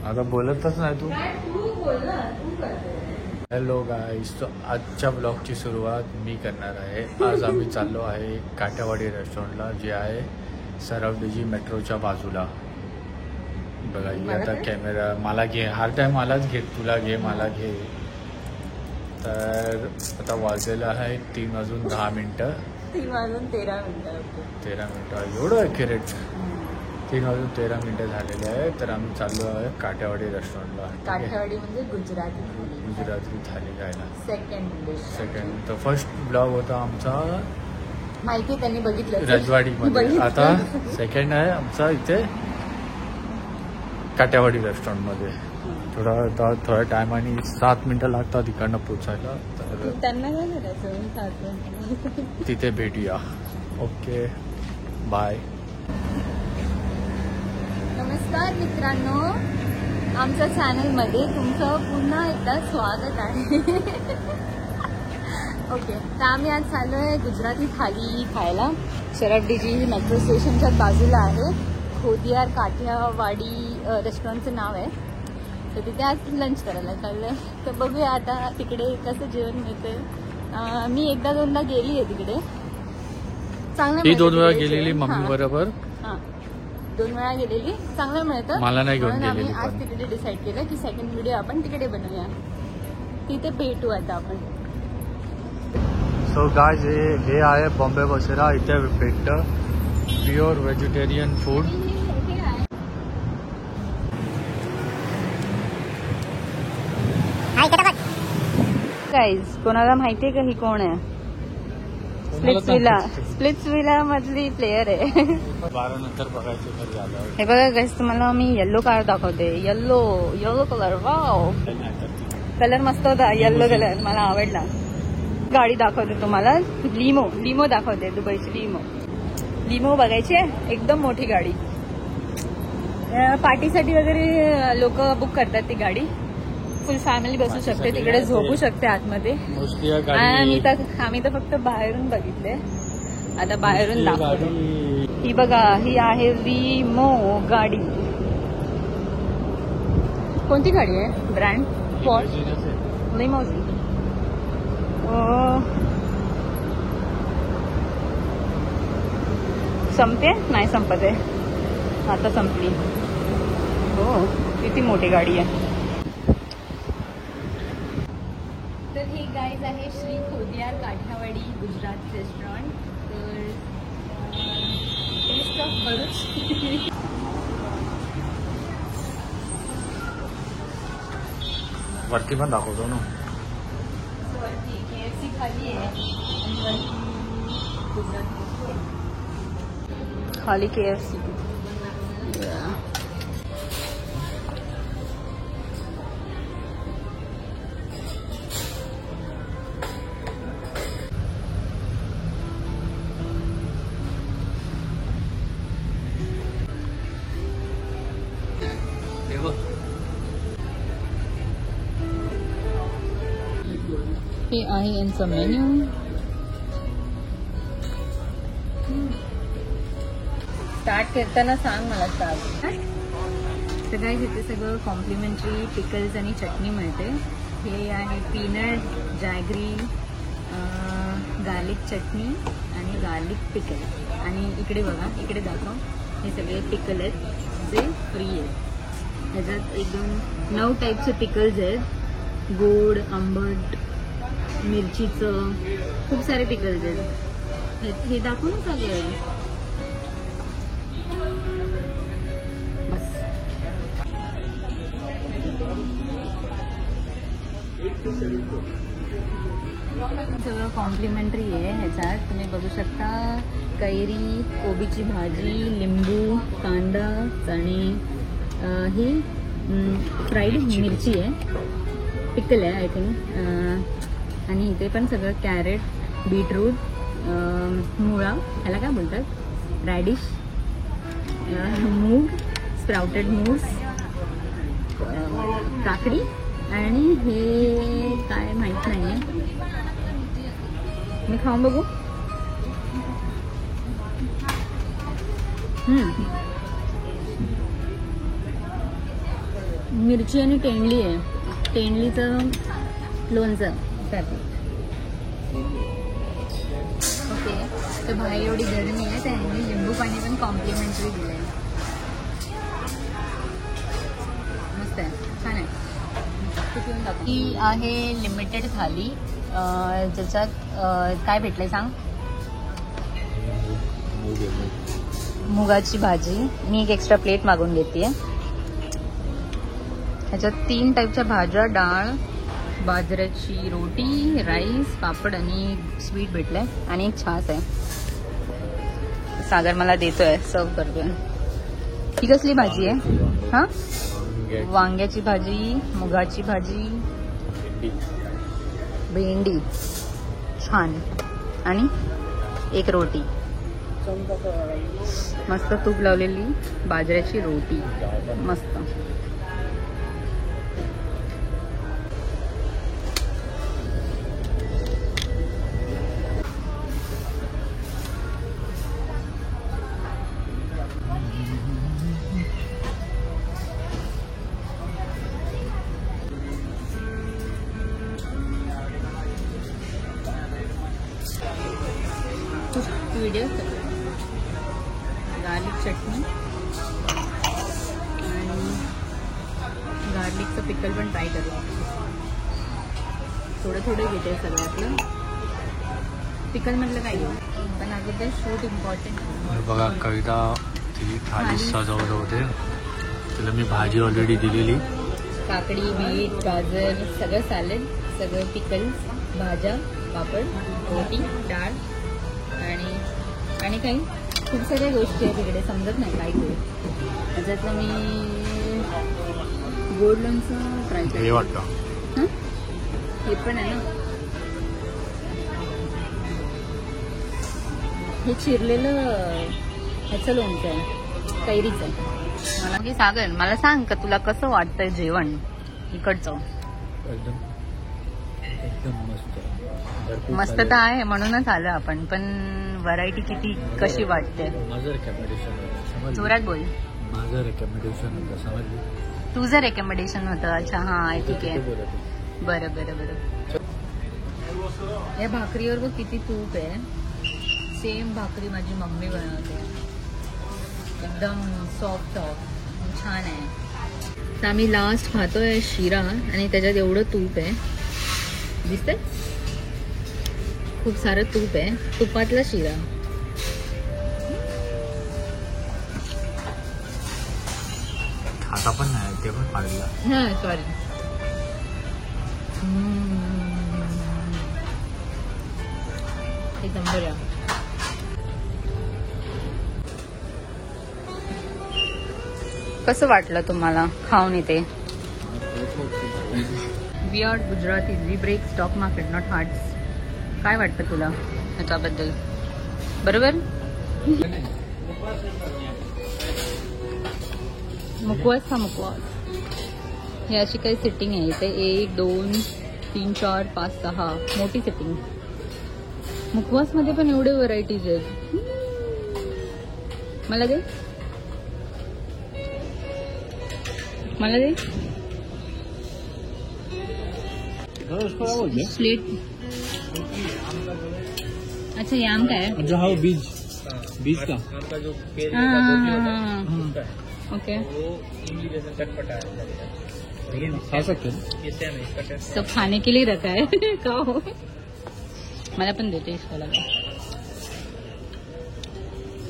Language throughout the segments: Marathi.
आता बोलतच नाही तू. तू बोल ना, तू करते. हॅलो गाईस, तो आजच्या ब्लॉगची सुरुवात मी करणार आहे. आज आम्ही चाललो आहे काठेवाडी रेस्टॉरंटला, जे आहे सरवडीजी मेट्रोच्या बाजूला. बघा ही आता कॅमेरा मला घे, हर टाइम मलाच घे, तुला घे, मला घे. तर आता वाजलेलं आहे 3:10. 3:13. 13 मिनटं एवढं ॲक्युरेट. 3:13 झालेले आहे. तर आम्ही चाललो आहे काठेवाडी रेस्टॉरंटला. काठेवाडी म्हणजे गुजराती थाली खायला. सेकंड. तर फर्स्ट ब्लॉग होता आमचा माहिती त्यांनी बघितलं रजवाडीमध्ये. आता सेकंड आहे आमचा इथे काठेवाडी रेस्टॉरंटमध्ये. थोड्या टायमाने 7 मिनटं लागतात इकडनं पोचायला. तर त्यांना काय करायचं, तिथे भेटूया. Okay, bye. नमस्कार मित्रांनो, आमच्या चॅनलमध्ये तुमचं पुन्हा एकदा स्वागत आहे. ओके, तर आम्ही आज चाललो आहे गुजराती थाली खायला. सरवडीजी मेट्रो स्टेशनच्या बाजूला आहे. खोदियार काठियावाडी रेस्टॉरंटचं नाव आहे. तर तिथे आज लंच करायला चाललं आहे. तर बघूया आता तिकडे कसं जेवण मिळतं. मी 1-2दा गेली आहे तिकडे, चांगलं. 2 वेळा गेलेली मम्मी बरोबर. 2 वेळा गेलेली, चांगलं मिळतं. मला नाही घेऊन गेलेली. आम्ही आज तिकडे डिसाईड केलं की सेकंड व्हिडिओ आपण तिकडे बनवूया. तिथे भेटू आता आपण. सो गाइस, हे आहे बॉम्बे बसेरा. इथे भेटतं प्युअर व्हेजिटेरियन फूड. गाईज, कोणाला माहितीये का ही कोण आहे? स्प्लिट्सविला मधली प्लेयर आहे. 12 नंतर बघायचं तर झालं. हे बघा गाईज, तुम्हाला मी येल्लो कार दाखवते. Yellow colour. वाव, कलर मस्त होता. येल्लो कलर मला आवडला. गाडी दाखवते तुम्हाला. लिमो दाखवते. दुबईची लिमो बघायची आहे. एकदम मोठी गाडी. पार्टीसाठी वगैरे लोक बुक करतात ती गाडी. फुल फॅमिली बसू शकते तिकडे, झोपू शकते आतमध्ये. आम्ही तर फक्त बाहेरून बघितले. आता बाहेरून दाखवतो. ही बघा, ही आहे लिमो गाडी. कोणती गाडी आहे? Brand limousine. संपते? नाही संपत आहे, आता संपली. हो, किती मोठी गाडी आहे. तर ही गाईज आहे श्री खोदियार काठियावाडी गुजरात रेस्टॉरंट. तर टेस्ट ऑफ भरूच. वरती पण दाखवतो ना. वरती KFC खाली आहे आणि वरती गुजराती खाली KFC. हे आहे यांचं मेन्यू. स्टार्ट करताना सांग मला स्टार्ट. तर काय इथे सगळं कॉम्प्लिमेंटरी पिकल्स आणि चटणी मिळते. हे आहे पीनट, जॅगरी, गार्लिक चटणी आणि गार्लिक पिकल. आणि इकडे बघा, इकडे दाखव, हे सगळे पिकल आहेत जे फ्री आहेत. ह्याच्यात 9 टाईपचे पिकल्स आहेत. गोड, आंबट, मिरचीचं, खूप सारे पिकल्स आहेत. हे दाखवून चालेल. बस सगळं कॉम्प्लिमेंटरी आहे. ह्याच्यात तुम्ही बघू शकता कैरी, कोबीची भाजी, लिंबू, कांदा आणि ही फ्राईड मिरची आहे. पिकल आहे आय थिंक. आणि इथे पण सगळं कॅरेट, बीटरूट, मुळा, ह्याला काय बोलतात, रॅडिश, मूग, स्प्राउटेड मूग, काकडी आणि हे काय माहित नाहीये. मी खाऊन बघू. मिरची आणि तेंडली आहे. तेंडलीचं लोणचं त्यात. ओके, तर बाहेर एवढी गरमी आहे, त्यांनी लिंबू पाणी पण कॉम्प्लिमेंटरी दिलं आहे. मस्त आहे, छान आहे. ही आहे लिमिटेड थाली, ज्याच्यात काय भेटलंय सांग. मुगाची भाजी. मी एक एक्स्ट्रा प्लेट मागून घेते. ह्याच्यात 3 टाईपच्या भाज्या, डाळ, बाजऱ्याची रोटी, राईस, पापड आणि स्वीट भेटलंय आणि एक छास आहे. सागर मला देतोय, सर्व करतोय. ही कसली भाजी आहे? हा, वांग्याची भाजी, मुगाची भाजी, भेंडी. छान. आणि एक रोटी. मस्त तूप लावलेली बाजऱ्याची रोटी. मस्त. व्हिडिओ गार्लिक चटणी आणि गार्लिकचं पिकल पण ट्राय करूया. थोडं घेते सगळ्यातलं. पिकल म्हटलं काय घेऊ, पण अगोदर शूट इम्पॉर्टंट. बघा कविता तिची थाली सजवत होते. तिला मी भाजी ऑलरेडी दिलेली. काकडी, बीट, गाजर, सगळं सॅलड, सगळं पिकल्स, भाज्या, पापड, रोटी, डाळ आणि काही खूप साऱ्या गोष्टी आहेत तिकडे. समजत नाही काय करू. त्याच्यातलं मी गोड लोणचं ट्राय केलं. हे वाटतं हां, हे पण आहे ना. हे चिरलेलं ह्याचं लोणचं आहे, कैरीचं आहे. मला म्हणजे सागर, मला सांग का तुला कसं वाटतंय जेवण इकडचं? एकदम मस्त. मस्त तर आहे, म्हणूनच आलं आपण. पण व्हरायटी किती कशी वाटते? माझं रेकमेंडेशन. जोरात बोल. माझं रेकमेंडेशन होतं, समजली? तुझं रेकमेंडेशन होतं. अच्छा, हां, ठीक आहे. बरं बरं बरं. या भाकरीवर बघ किती तूप आहे. सेम भाकरी माझी मम्मी बनवते. एकदम सॉफ्ट छान आहे. तर आम्ही लास्ट खातोय शिरा आणि त्याच्यात एवढं तूप आहे. दिसतंय? खूप सारं तूप आहे. तुपातला शिरा. खाता पण नाही, ते पण पाडलं. हां, सॉरी. एकदम बरं. कसं वाटलं तुम्हाला खाऊन इथे? We are Gujarati, we break stock market not hearts. काय वाटतं तुला ह्याच्याबद्दल? बरोबर. मुखवास हा मुखवास. हे अशी काही सिटिंग आहे इथे. 1 2 3 4 5 6 मोठी सिटिंग. मुखवासमध्ये पण एवढे व्हरायटीज आहेत. मला दे, मला दे प्लेट. अच्छा, ये आम का है? अच्छा, हाँ, बीज का आम का जो पेड़ हाँ, ओके. खा सकते हैं. सब खाने के लिए रखा है. का हो, मला पण देते इसको लगा.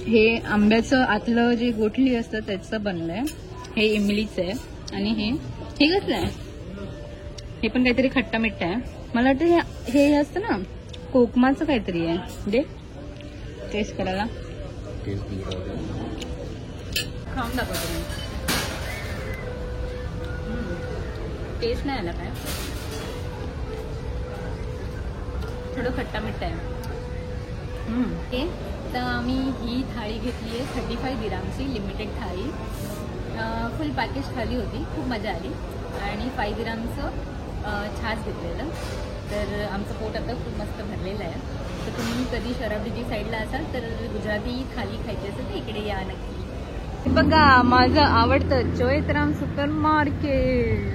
हे आंब्याचं आतलं जे गोठली असतं त्याचं बनलंय. हे इमलीचं आहे. आणि हे कसलं आहे? हे पण काहीतरी खट्टा मिठ्ठा आहे. मला वाटतं हे असतं ना, कोकमाचं काहीतरी आहे. दे टेस्ट करायला. खाऊन दाखवतो मी. टेस्ट नाही आला काय? थोडं खट्टा मिठ्ठा आहे. ओके, तर आम्ही ही थाळी घेतली आहे 35 दिरामची लिमिटेड थाळी. फुल पॅकेज थाळी होती. खूप मजा आली. आणि 5 दिरामचं छास घेतलेलं. तर आमचं पोट आता खूप मस्त भरलेलं आहे. तर तुम्ही कधी शराबडीजी साईडला असाल तर गुजराती थाली खायची असेल तर इकडे या नक्की. बघा माझं आवडतं चोयतराम सुपर मार्केट.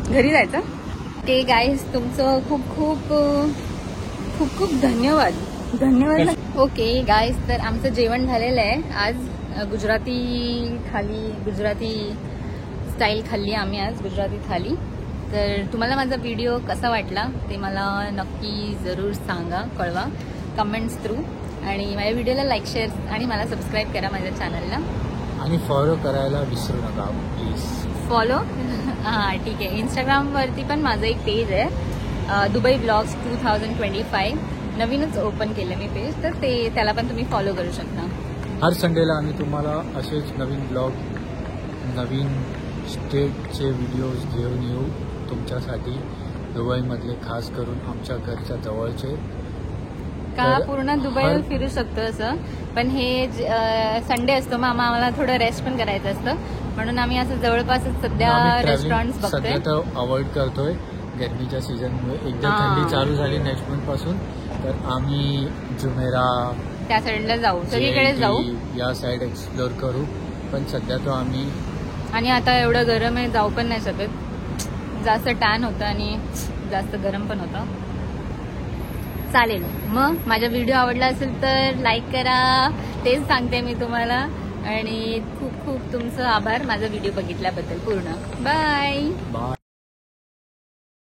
घरी जायचं. ओके गाईज, तुमचं खूप खूप खूप खूप धन्यवाद. ओके गाईज, तर आमचं जेवण झालेलं आहे. आज गुजराती थाली, गुजराती स्टाईल खाल्ली आम्ही आज, गुजराती थाली. तर तुम्हाला माझा व्हिडिओ कसा वाटला ते मला नक्की जरूर सांगा, कळवा कमेंट्स थ्रू. आणि माझ्या व्हिडिओला लाईक, शेअर आणि मला सबस्क्राईब करा माझ्या चॅनलला. आणि फॉलो करायला विसरू नका प्लीज. फॉलो हां ठीक आहे. इंस्टाग्रामवरती पण माझं एक पेज आहे, दुबई ब्लॉग्स 2025. नवीनच ओपन केलं मी पेज, तर त्याला पण तुम्ही फॉलो करू शकता. हर संडेला आम्ही तुम्हाला असेच नवीन ब्लॉग, नवीन स्टेटचे व्हिडिओज घेऊन येऊ तुमच्यासाठी. दुबईमधले खास करून आमच्या घरच्या जवळचे. का पूर्ण दुबईवर फिरू शकतो असं, पण हे संडे असतो मग आम्हाला थोडं रेस्ट पण करायचं असतं, म्हणून आम्ही असं जवळपासच सध्या रेस्टॉरंट्स बघतोय. सध्या तर अवॉइड करतोय गरमीच्या सीझनमुळे. एकदा थंडी चालू झाली नेक्स्ट मंथ पासून तर आम्ही जुमेरा त्या साईडला जाऊ, सगळीकडे जाऊ, या साईड एक्सप्लोर करू. पण सध्या तो आम्ही, आणि आता एवढं गरम आहे, जाऊ पण नाही शकत. जास्त टॅन होतं आणि जास्त गरम पण होतं. चालेल मग, माझा व्हिडिओ आवडला असेल तर लाईक करा, तेच सांगते मी तुम्हाला. आणि खूप खूप तुमचं आभार माझा व्हिडिओ बघितल्याबद्दल पूर्ण. बाय.